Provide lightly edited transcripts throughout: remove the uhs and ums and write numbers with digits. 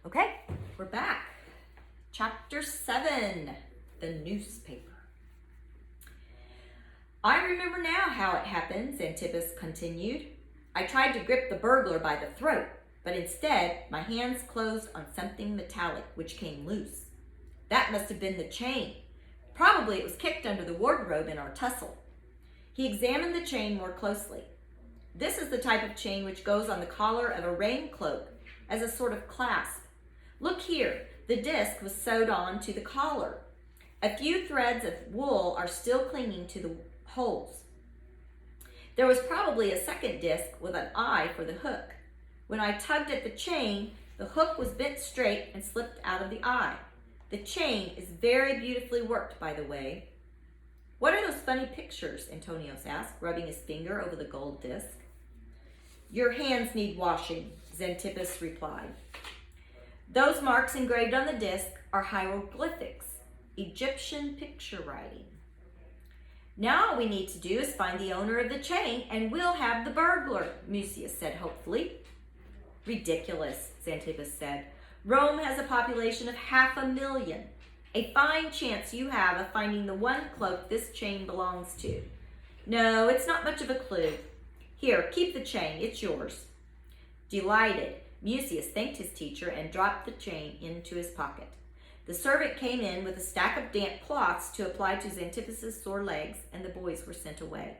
Okay, we're back. Chapter 7, the newspaper. I remember now how it happened, Xanthippus continued. I tried to grip the burglar by the throat, but instead my hands closed on something metallic which came loose. That must have been the chain. Probably it was kicked under the wardrobe in our tussle. He examined the chain more closely. This is the type of chain which goes on the collar of a rain cloak as a sort of clasp. Look here, the disc was sewed on to the collar. A few threads of wool are still clinging to the holes. There was probably a second disc with an eye for the hook. When I tugged at the chain, the hook was bent straight and slipped out of the eye. The chain is very beautifully worked, by the way. What are those funny pictures? Antonios asked, rubbing his finger over the gold disc. Your hands need washing, Xanthippus replied. Those marks engraved on the disc are hieroglyphics, Egyptian picture writing. Now all we need to do is find the owner of the chain and we'll have the burglar, Vinicius said hopefully. Ridiculous, Xanthippus said. Rome has a population of 500,000. A fine chance you have of finding the one cloak this chain belongs to. No, it's not much of a clue. Here, keep the chain, it's yours. Delighted, Vinicius thanked his teacher and dropped the chain into his pocket. The servant came in with a stack of damp cloths to apply to Xanthippus' sore legs, and the boys were sent away.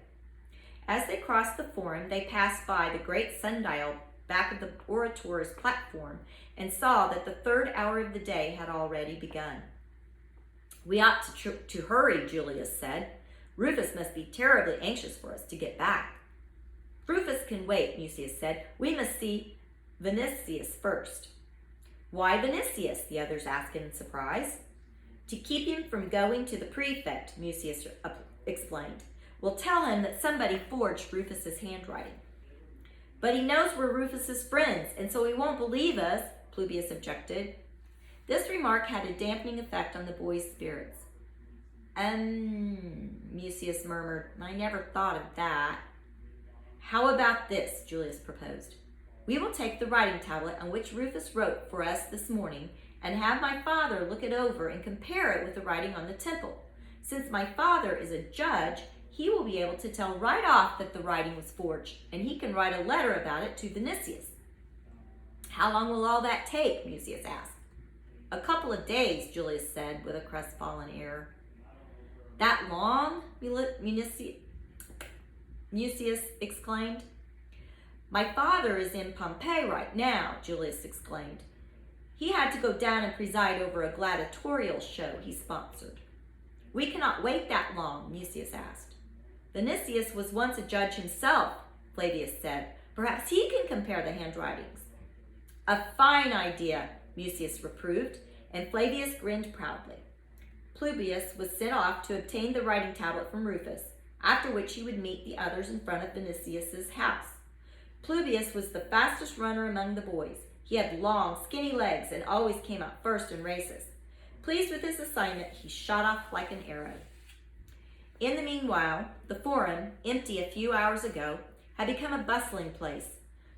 As they crossed the forum, they passed by the great sundial back of the orator's platform and saw that the third hour of the day had already begun. We ought to hurry, Julius said. Rufus must be terribly anxious for us to get back. Rufus can wait, Vinicius said. We must see Vinicius first. Why Vinicius? The others asked in surprise. To keep him from going to the prefect, Vinicius explained. We'll tell him that somebody forged Rufus's handwriting. But he knows we're Rufus's friends, and so he won't believe us, Plubius objected. This remark had a dampening effect on the boys' spirits. Vinicius murmured, I never thought of that. How about this, Julius proposed. We will take the writing tablet on which Rufus wrote for us this morning and have my father look it over and compare it with the writing on the temple. Since my father is a judge, he will be able to tell right off that the writing was forged, and he can write a letter about it to Vinicius. How long will all that take? Vinicius asked. A couple of days, Julius said with a crestfallen air. That long? Vinicius exclaimed. My father is in Pompeii right now, Julius exclaimed. He had to go down and preside over a gladiatorial show he sponsored. We cannot wait that long, Vinicius asked. Vinicius was once a judge himself, Flavius said. Perhaps he can compare the handwritings. A fine idea, Vinicius reproved, and Flavius grinned proudly. Plubius was sent off to obtain the writing tablet from Rufus, after which he would meet the others in front of Vinicius's house. Plubius was the fastest runner among the boys. He had long, skinny legs and always came out first in races. Pleased with his assignment, he shot off like an arrow. In the meanwhile, the forum, empty a few hours ago, had become a bustling place,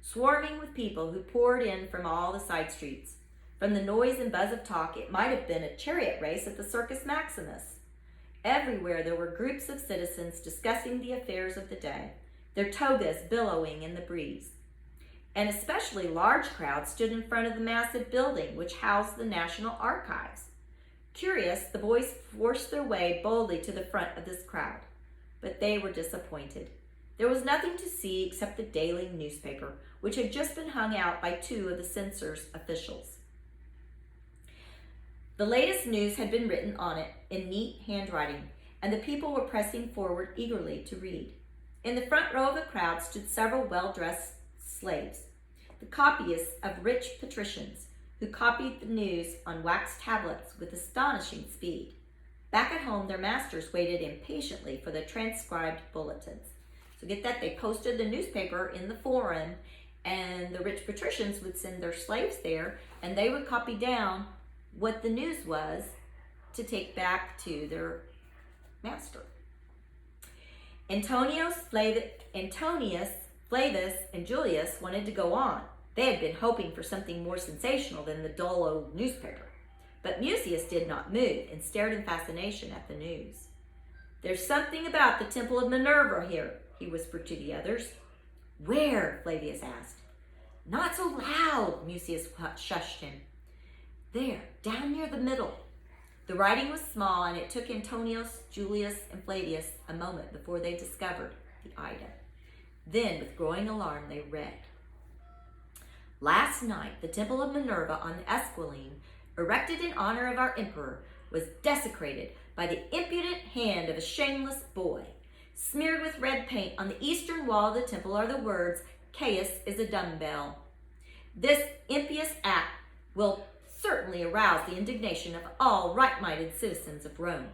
swarming with people who poured in from all the side streets. From the noise and buzz of talk, it might have been a chariot race at the Circus Maximus. Everywhere there were groups of citizens discussing the affairs of the day, their togas billowing in the breeze. An especially large crowd stood in front of the massive building which housed the National Archives. Curious, the boys forced their way boldly to the front of this crowd, but they were disappointed. There was nothing to see except the daily newspaper, which had just been hung out by two of the censor's officials. The latest news had been written on it in neat handwriting, and the people were pressing forward eagerly to read. In the front row of the crowd stood several well-dressed slaves, the copyists of rich patricians, who copied the news on wax tablets with astonishing speed. Back at home, their masters waited impatiently for the transcribed bulletins. So get that, they posted the newspaper in the forum, and the rich patricians would send their slaves there, and they would copy down what the news was to take back to their master. Antonius, Flavius, and Julius wanted to go on. They had been hoping for something more sensational than the dull old newspaper. But Vinicius did not move and stared in fascination at the news. "There's something about the Temple of Minerva here," he whispered to the others. "Where?" Flavius asked. "Not so loud," Vinicius shushed him. "There, down near the middle." The writing was small, and it took Antonius, Julius, and Flavius a moment before they discovered the item. Then, with growing alarm, they read, "Last night, the Temple of Minerva on the Esquiline, erected in honor of our emperor, was desecrated by the impudent hand of a shameless boy. Smeared with red paint on the eastern wall of the temple are the words, 'Caius is a dumbbell.' This impious act will certainly arouse the indignation of all right-minded citizens of Rome.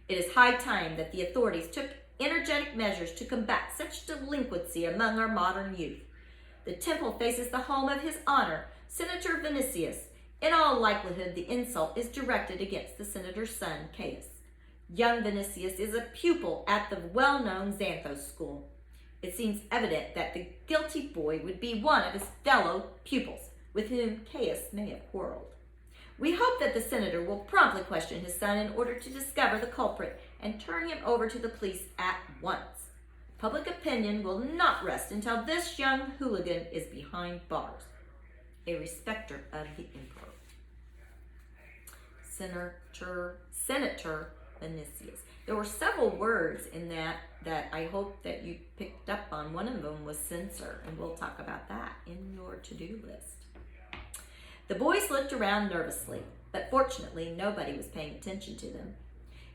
It is high time that the authorities took energetic measures to combat such delinquency among our modern youth. The temple faces the home of His Honor, Senator Vinicius. In all likelihood, the insult is directed against the senator's son, Caius. Young Vinicius is a pupil at the well-known Xanthos school. It seems evident that the guilty boy would be one of his fellow pupils, with whom Caius may have quarreled. We hope that the senator will promptly question his son in order to discover the culprit and turn him over to the police at once. Public opinion will not rest until this young hooligan is behind bars. A respecter of the emperor. Senator Vinicius." There were several words in that I hope that you picked up on. One of them was censor, and we'll talk about that in your to-do list. The boys looked around nervously, but fortunately nobody was paying attention to them.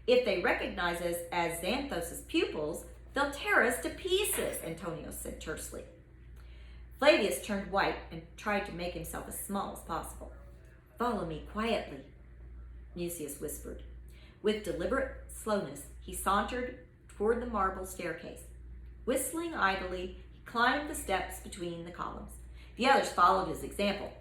"If they recognize us as Xanthos' pupils, they'll tear us to pieces," Antonio said tersely. Flavius turned white and tried to make himself as small as possible. "Follow me quietly," Vinicius whispered. With deliberate slowness, he sauntered toward the marble staircase. Whistling idly, he climbed the steps between the columns. The others followed his example.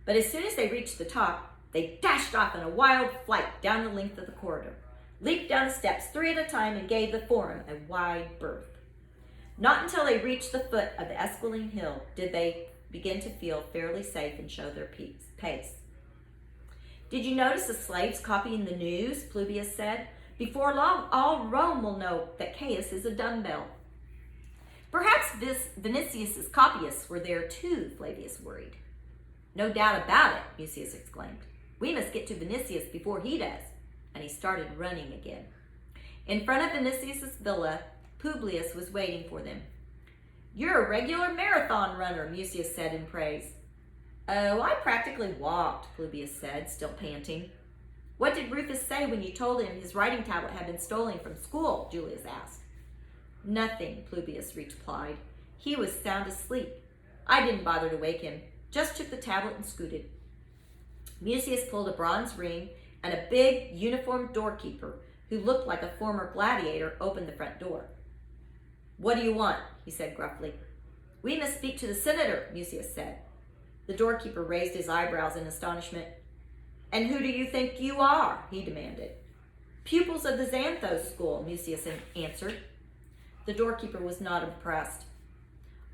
But as soon as they reached the top, they dashed off in a wild flight down the length of the corridor, leaped down the steps 3 at a time, and gave the forum a wide berth. Not until they reached the foot of the Esquiline hill did they begin to feel fairly safe and show their pace. "Did you notice the slaves copying the news?" Flavius said. "Before long, all Rome will know that Caius is a dumbbell." "Perhaps Vinicius's copyists were there too," Flavius worried. "No doubt about it," Vinicius exclaimed. "We must get to Vinicius before he does." And he started running again. In front of Vinicius's villa, Publius was waiting for them. "You're a regular marathon runner," Vinicius said in praise. "Oh, I practically walked," Publius said, still panting. "What did Rufus say when you told him his writing tablet had been stolen from school?" Julius asked. "Nothing," Publius replied. "He was sound asleep. I didn't bother to wake him, just took the tablet and scooted." Vinicius pulled a bronze ring, and a big, uniformed doorkeeper, who looked like a former gladiator, opened the front door. "What do you want?" he said gruffly. "We must speak to the senator," Vinicius said. The doorkeeper raised his eyebrows in astonishment. "And who do you think you are?" he demanded. "Pupils of the Xanthos school," Vinicius answered. The doorkeeper was not impressed.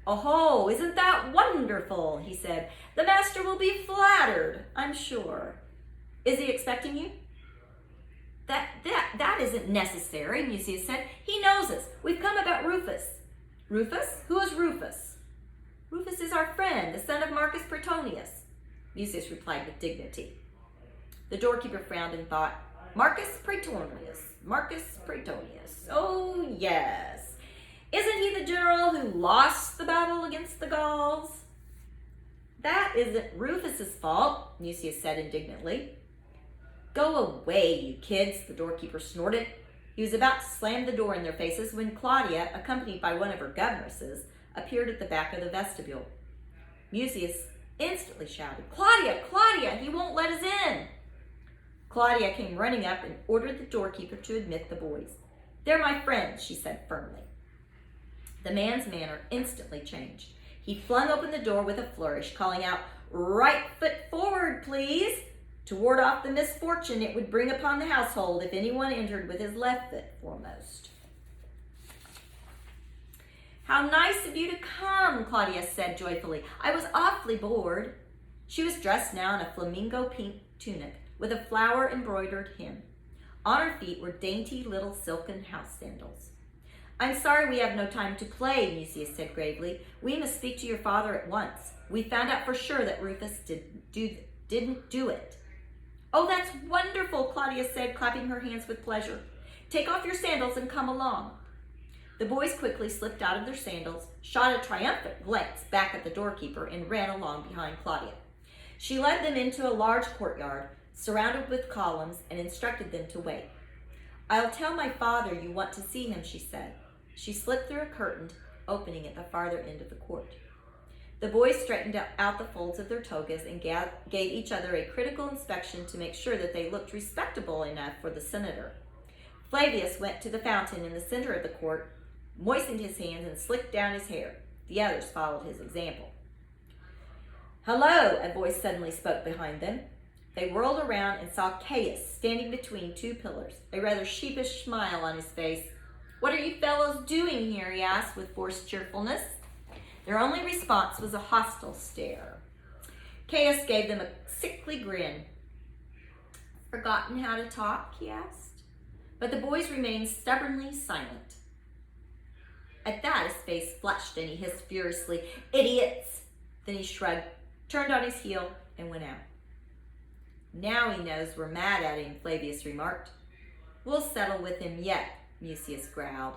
"Oh, isn't that wonderful?" he said. "The master will be flattered, I'm sure. Is he expecting you?" That isn't necessary," Vinicius said. "He knows us. We've come about Rufus." "Rufus? Who is Rufus?" "Rufus is our friend, the son of Marcus Pretonius," Vinicius replied with dignity. The doorkeeper frowned and thought, Marcus Pretonius. Oh, yes. Isn't he the general who lost the battle against the Gauls?" "That isn't Rufus's fault," Vinicius said indignantly. "Go away, you kids," the doorkeeper snorted. He was about to slam the door in their faces when Claudia, accompanied by one of her governesses, appeared at the back of the vestibule. Vinicius instantly shouted, Claudia, he won't let us in." Claudia came running up and ordered the doorkeeper to admit the boys. "They're my friends," she said firmly. The man's manner instantly changed. He flung open the door with a flourish, calling out, "Right foot forward, please," to ward off the misfortune it would bring upon the household if anyone entered with his left foot foremost. How nice of you to come, Claudia said joyfully. I was awfully bored. She was dressed now in a flamingo pink tunic with a flower-embroidered hem. On her feet were dainty little silken house sandals. I'm sorry we have no time to play, Vinicius said gravely. We must speak to your father at once. We found out for sure that Rufus didn't do it. Oh, that's wonderful, Claudia said, clapping her hands with pleasure. Take off your sandals and come along. The boys quickly slipped out of their sandals, shot a triumphant glance back at the doorkeeper, and ran along behind Claudia. She led them into a large courtyard, surrounded with columns, and instructed them to wait. I'll tell my father you want to see him, she said. She slipped through a curtain opening at the farther end of the court. The boys straightened out the folds of their togas and gave each other a critical inspection to make sure that they looked respectable enough for the senator. Flavius went to the fountain in the center of the court, moistened his hands, and slicked down his hair. The others followed his example. Hello, a voice suddenly spoke behind them. They whirled around and saw Caius standing between two pillars, a rather sheepish smile on his face. What are you fellows doing here? He asked with forced cheerfulness. Their only response was a hostile stare. Caius gave them a sickly grin. Forgotten how to talk? He asked. But the boys remained stubbornly silent. At that, his face flushed and he hissed furiously, Idiots! Then he shrugged, turned on his heel, and went out. Now he knows we're mad at him, Flavius remarked. We'll settle with him yet, Vinicius growled.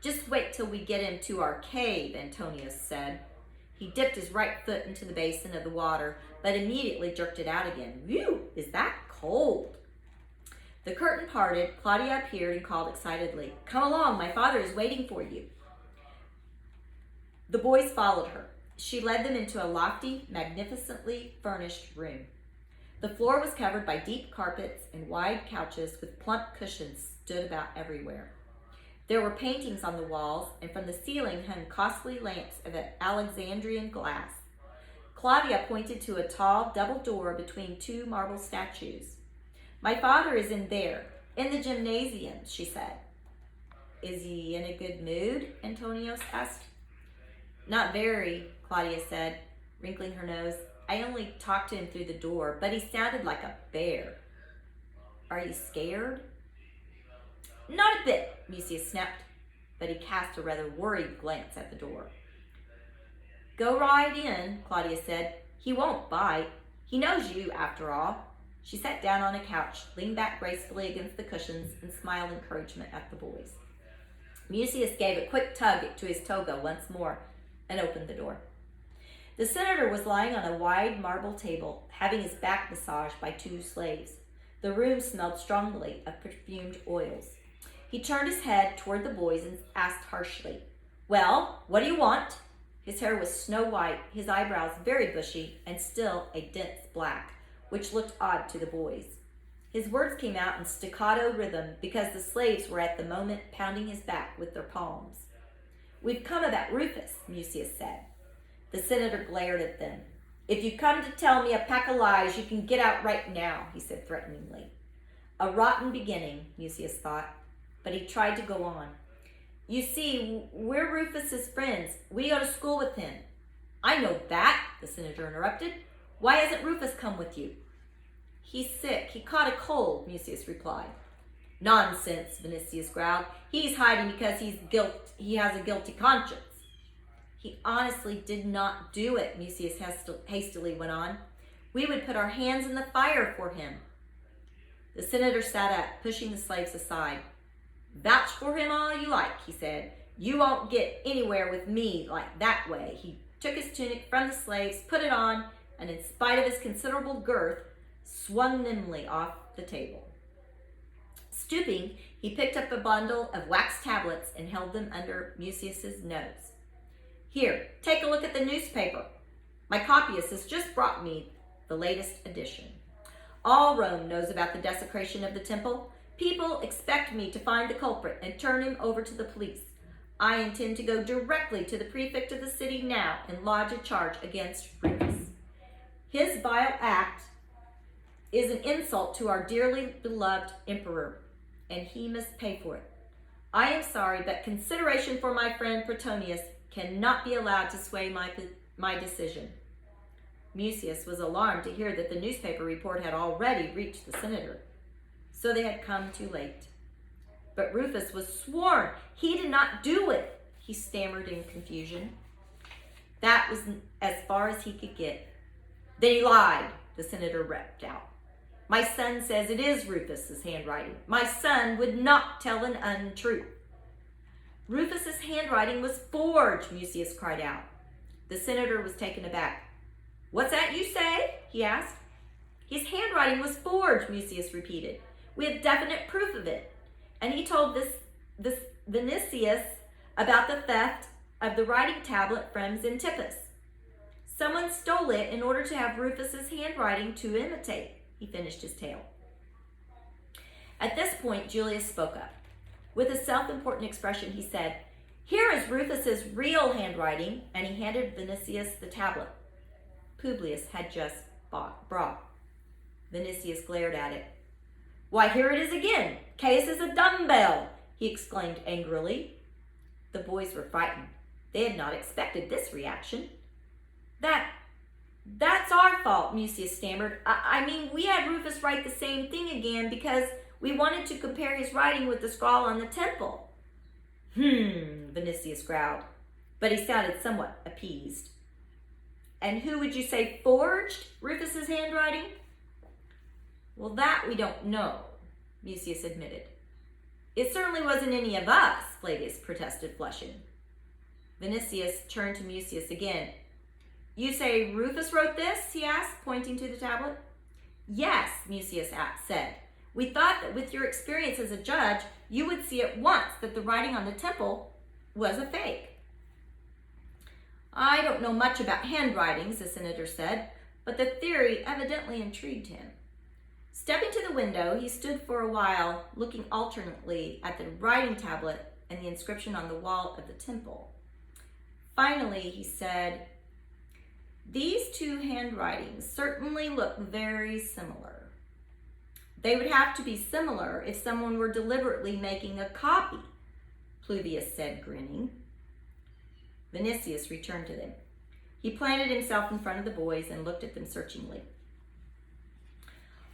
Just wait till we get him to our cave, Antonius said. He dipped his right foot into the basin of the water, but immediately jerked it out again. Whew, is that cold? The curtain parted, Claudia appeared and called excitedly, Come along, my father is waiting for you. The boys followed her. She led them into a lofty, magnificently furnished room. The floor was covered by deep carpets, and wide couches with plump cushions stood about everywhere. There were paintings on the walls, and from the ceiling hung costly lamps of Alexandrian glass. Claudia pointed to a tall double door between two marble statues. My father is in there, in the gymnasium, she said. Is he in a good mood? Antonius asked. Not very, Claudia said, wrinkling her nose. I only talked to him through the door, but he sounded like a bear. Are you scared? Not a bit, Vinicius snapped, but he cast a rather worried glance at the door. Go right in, Claudia said. He won't bite. He knows you, after all. She sat down on a couch, leaned back gracefully against the cushions, and smiled encouragement at the boys. Vinicius gave a quick tug to his toga once more and opened the door. The senator was lying on a wide marble table, having his back massaged by two slaves. The room smelled strongly of perfumed oils. He turned his head toward the boys and asked harshly, Well, what do you want? His hair was snow white, his eyebrows very bushy, and still a dense black, which looked odd to the boys. His words came out in staccato rhythm because the slaves were at the moment pounding his back with their palms. We've come about Rufus, Vinicius said. The senator glared at them. If you come to tell me a pack of lies, you can get out right now, he said threateningly. A rotten beginning, Vinicius thought, but he tried to go on. You see, we're Rufus's friends. We go to school with him. I know that, the senator interrupted. Why hasn't Rufus come with you? He's sick. He caught a cold, Vinicius replied. Nonsense, Vinicius growled. He's hiding because he has a guilty conscience. He honestly did not do it, Vinicius hastily went on. We would put our hands in the fire for him. The senator sat up, pushing the slaves aside. Vouch for him all you like, he said. You won't get anywhere with me like that way. He took his tunic from the slaves, put it on, and in spite of his considerable girth, swung nimbly off the table. Stooping, he picked up a bundle of wax tablets and held them under Vinicius's nose. Here, take a look at the newspaper. My copyist has just brought me the latest edition. All Rome knows about the desecration of the temple. People expect me to find the culprit and turn him over to the police. I intend to go directly to the prefect of the city now and lodge a charge against Rufus. His vile act is an insult to our dearly beloved emperor, and he must pay for it. I am sorry, but consideration for my friend Antonius cannot be allowed to sway my decision." Mucius was alarmed to hear that the newspaper report had already reached the senator. So they had come too late. But Rufus was sworn he did not do it, he stammered in confusion. That was as far as he could get. "Then he lied," the senator rapped out. "My son says it is Rufus's handwriting. My son would not tell an untruth." "Rufus's handwriting was forged," Mucius cried out. The senator was taken aback. "What's that you say?" he asked. "His handwriting was forged," Mucius repeated. "We have definite proof of it." And he told this Vinicius about the theft of the writing tablet from Xanthippus. "Someone stole it in order to have Rufus's handwriting to imitate," he finished his tale. At this point, Julius spoke up. With a self-important expression, he said, "Here is Rufus's real handwriting," and he handed Vinicius the tablet Publius had just brought. Vinicius glared at it. "Why, here it is again. Caius is a dumbbell," he exclaimed angrily. The boys were frightened. They had not expected this reaction. That's our fault," Mucius stammered. I mean, we had Rufus write the same thing again because we wanted to compare his writing with the scrawl on the temple." Vinicius growled, but he sounded somewhat appeased. "And who would you say forged Rufus's handwriting?" "Well, that we don't know," Mucius admitted. "It certainly wasn't any of us," Flavius protested, flushing. Vinicius turned to Mucius again. "You say Rufus wrote this?" he asked, pointing to the tablet. "Yes," Mucius said. "We thought that with your experience as a judge, you would see at once that the writing on the temple was a fake." "I don't know much about handwritings," the senator said, but the theory evidently intrigued him. Stepping to the window, he stood for a while, looking alternately at the writing tablet and the inscription on the wall of the temple. Finally, he said, "These two handwritings certainly look very similar." "They would have to be similar if someone were deliberately making a copy," Flavius said, grinning. Vinicius returned to them. He planted himself in front of the boys and looked at them searchingly.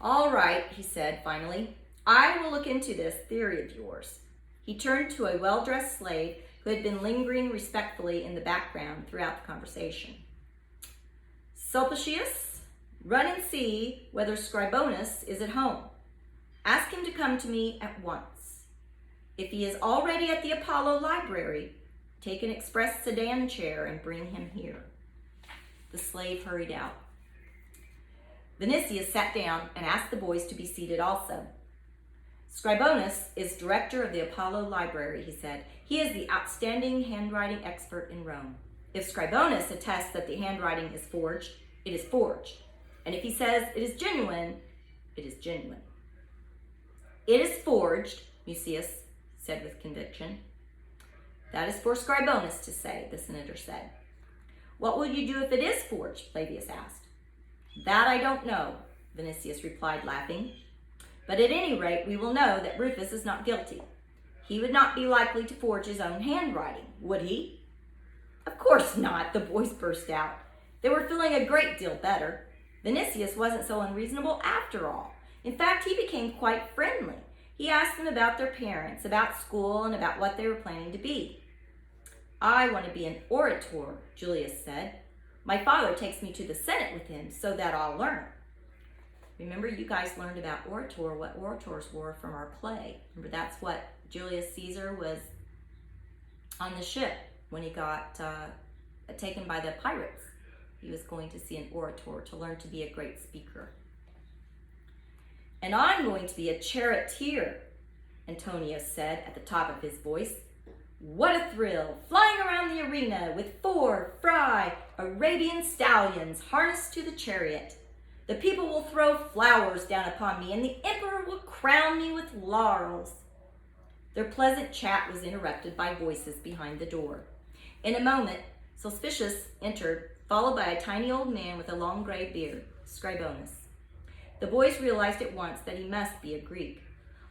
"All right," he said finally. "I will look into this theory of yours." He turned to a well-dressed slave who had been lingering respectfully in the background throughout the conversation. "Sulpicius, run and see whether Scribonus is at home. Ask him to come to me at once. If he is already at the Apollo Library, take an express sedan chair and bring him here." The slave hurried out. Vinicius sat down and asked the boys to be seated also. "Scribonus is director of the Apollo Library," he said. "He is the outstanding handwriting expert in Rome. If Scribonus attests that the handwriting is forged, it is forged. And if he says it is genuine, it is genuine." "It is forged," Mucius said with conviction. "That is for Scribonus to say," the senator said. "What will you do if it is forged?" Flavius asked. "That I don't know," Vinicius replied, laughing. "But at any rate, we will know that Rufus is not guilty. He would not be likely to forge his own handwriting, would he?" "Of course not," the boys burst out. They were feeling a great deal better. Vinicius wasn't so unreasonable after all. In fact, he became quite friendly. He asked them about their parents, about school, and about what they were planning to be. "I want to be an orator," Julius said. "My father takes me to the Senate with him so that I'll learn." Remember, you guys learned about orator, what orators were from our play. Remember, that's what Julius Caesar was on the ship when he got taken by the pirates. He was going to see an orator to learn to be a great speaker. "And I'm going to be a charioteer," Antonius said at the top of his voice. "What a thrill, flying around the arena with 4 Arabian stallions harnessed to the chariot. The people will throw flowers down upon me, and the emperor will crown me with laurels." Their pleasant chat was interrupted by voices behind the door. In a moment, Sulpicius entered, followed by a tiny old man with a long gray beard, Scribonus. The boys realized at once that he must be a Greek.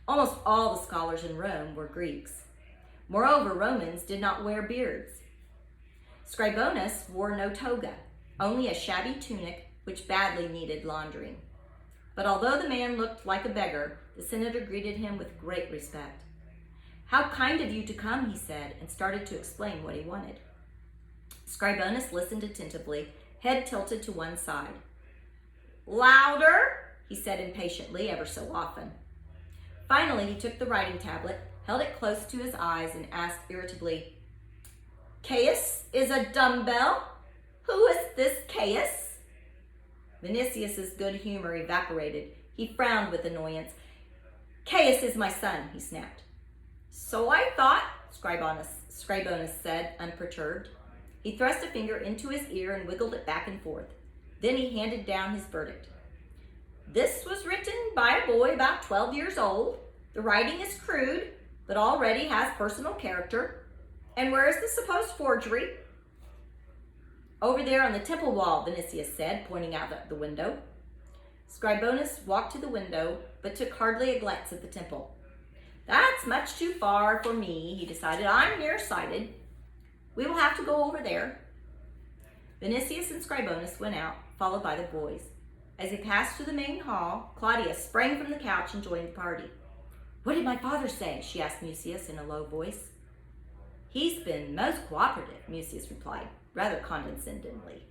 Almost all the scholars in Rome were Greeks. Moreover, Romans did not wear beards. Scribonus wore no toga, only a shabby tunic which badly needed laundering. But although the man looked like a beggar, the senator greeted him with great respect. "How kind of you to come," he said, and started to explain what he wanted. Scribonus listened attentively, head tilted to one side. "Louder," he said impatiently ever so often. Finally, he took the writing tablet, held it close to his eyes, and asked irritably, "Caius is a dumbbell? Who is this Caius?" Vinicius's good humor evaporated. He frowned with annoyance. "Caius is my son," he snapped. "So I thought," Scribonus said, unperturbed. He thrust a finger into his ear and wiggled it back and forth. Then he handed down his verdict. "This was written by a boy about 12 years old. The writing is crude, but already has personal character. And where is the supposed forgery?" "Over there on the temple wall," Vinicius said, pointing out the window. Scribonus walked to the window, but took hardly a glance at the temple. "That's much too far for me," he decided. "I'm nearsighted. We will have to go over there." Vinicius and Scribonus went out, followed by the boys. As he passed through the main hall, Claudia sprang from the couch and joined the party. "What did my father say?" she asked Mucius in a low voice. "He's been most cooperative," Mucius replied, rather condescendingly.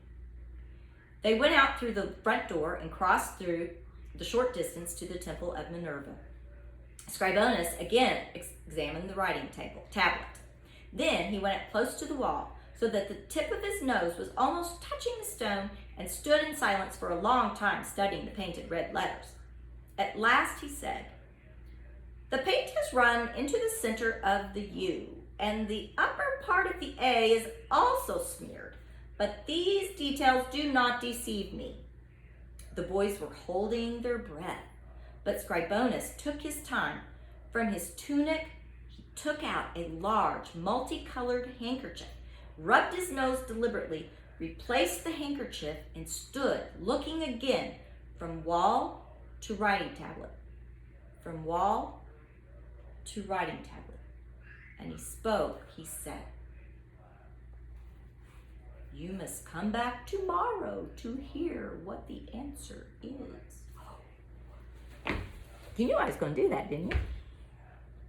They went out through the front door and crossed through the short distance to the temple of Minerva. Scribonus again examined the writing tablet. Then he went up close to the wall, so that the tip of his nose was almost touching the stone, and stood in silence for a long time studying the painted red letters. At last he said, "The paint has run into the center of the U, and the upper part of the A is also smeared, but these details do not deceive me." The boys were holding their breath, but Scribonus took his time. From his tunic, he took out a large, multicolored handkerchief, rubbed his nose deliberately, replaced the handkerchief, and stood looking again from wall to writing tablet, from wall to writing tablet. And he spoke, he said, "You must come back tomorrow to hear what the answer is." You knew I was going to do that, didn't you?